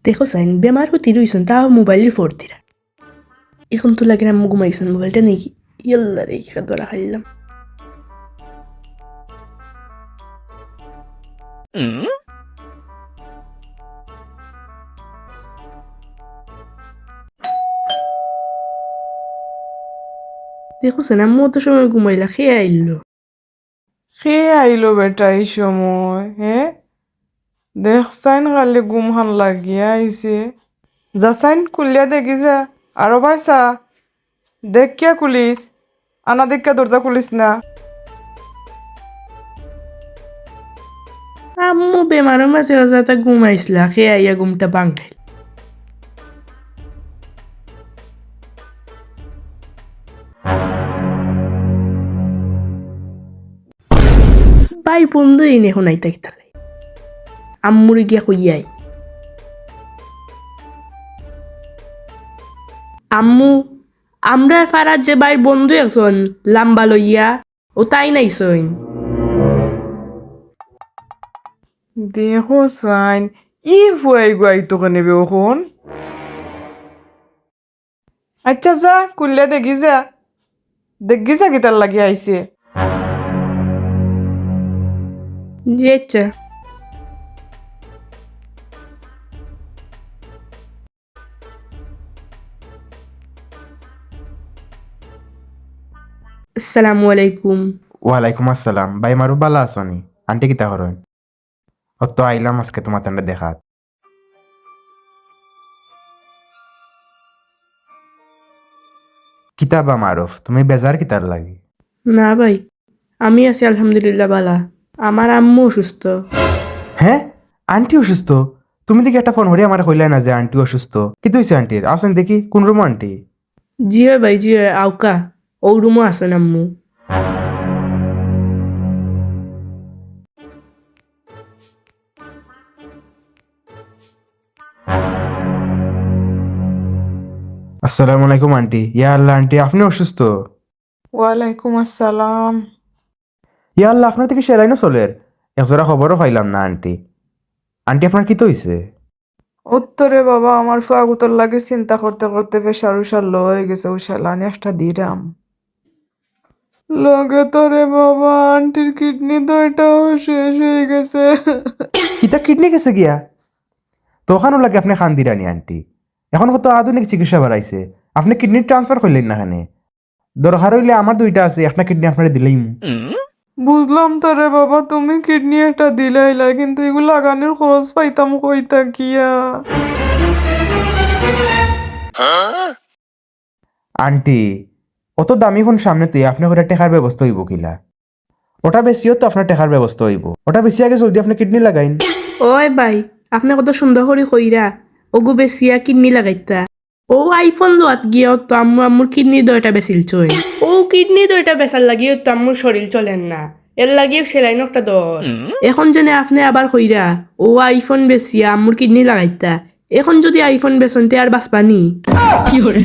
দেখো সাইন বেমার হতে রইছেন তাও মোবাইলের ফোরতিরা এখন তো লাগে আম্মু ঘুমাইছেন মোবাইলটা নেই কি ইয়াল্লা রে কি ধরা খাইলাম দেখো সাইন আম্মু তো সময় ঘুমাইলা খেয়ে আইলো খেয়ে আইলো বেটা এই সময় হ্যাঁ দেখছাইন খালি গুমহান লাগিয়া আইছে যাচাইন কুলিয়া দেখিছা আরো পাইছা দেখিয়া কুলিস আনা দেখিয়া দরজা খুলিস না আম্মু বেমারের মাঝে যাতে ঘুমাইছিলা খেয়ে আইয়া ঘুমটা ভাঙাইল ভাই বন্ধু এই এখন আইতা গিতালে আম্মুরে গিয়া কইয়াই আম্মু আমরা পাড়ার যে ভাই বন্ধু একজন লাম্বা লইয়া ও তাই নাইছইন দেখো সাইন ই ফুয়াই গুয়াই তো নেবে ওখন আচ্ছা যা কুলিয়া দেখি যা গিতার লাগি আইছে জি আচ্ছা আসসালামু আলাইকুম ওয়ালাইকুম আসসালাম ভাই মারু বালা আসনি আন্টি কিতা করেন অত আইলাম আজকে তোমার তান্ডা দেখাত কিতাবা মারুফ তুমি বেজার কিতার লাগি না ভাই আমি আছি আলহামদুলিল্লাহ বালা আমার আম্মু অসুস্থ হ্যাঁ আন্টি অসুস্থ তুমি দেখি একটা ফোন হরে আমার কইলাই না যে আন্টি অসুস্থ কি তুইছে আন্টির আসেন দেখি কোন রুম আন্টি জি হয় ভাই জি হয় আউকা ও রুমও আছেন আম্মু আসসালামু আলাইকুম আন্টি ইয়া আল্লাহ আন্টি আপনি অসুস্থ ওয়ালাইকুম আসসালাম ইয়া আল্লাহ আপনার থেকে সেলাইনও চলের একজোড়া খবরও পাইলাম না আন্টি আন্টি আপনার কি তো হইছে উত্তরে বাবা আমার ফুয়াগুতর লাগে চিন্তা করতে করতে প্রেশার উষার লো হয়ে গেছে উষালানি একটা দিরাম লগে তো রে বাবা আন্টির কিডনি দইটাও শেষ হয়ে গেছে কিতা কিডনি গেছে গিয়া তখনও লাগে আপনি খান দিরানি আন্টি এখন কত আধুনিক চিকিৎসা বাড়াইছে আপনি কিডনি ট্রান্সফার করলেন না খানে দরকার হইলে আমার দুইটা আছে একটা কিডনি আপনারা দিলেই বুঝলাম তো রে বাবা তুমি কিডনি একটা দিলাইলা কিন্তু এগুলো লাগানোর খরচ পাইতাম কইতা কিয়া আন্টি অত দামি ফোন সামনে তুই আপনার করে টেকার ব্যবস্থা হইব কিলা ওটা বেশিও তো আপনার টেকার ব্যবস্থা হইব ওটা বেশি আগে জলদি আপনি কিডনি লাগাইন ওই ভাই আপনি কত সুন্দর করে কইরা ওগু বেসিয়া কিডনি লাগাইতা ও আইফোন লোয়াত গিয়া তো আম্মুর কিডনি দইটা বেসিল চই ও কিডনি দইটা বেসার লাগিয়ে তো আম্মুর শরীর চলেন না এর লাগিয়ে সেলাইন একটা দর এখন জেনে আপনি আবার কইরা ও আইফোন বেসিয়া আম্মুর কিডনি লাগাইতা এখন যদি আইফোন বেসনতে আর বাঁচবানি কি করে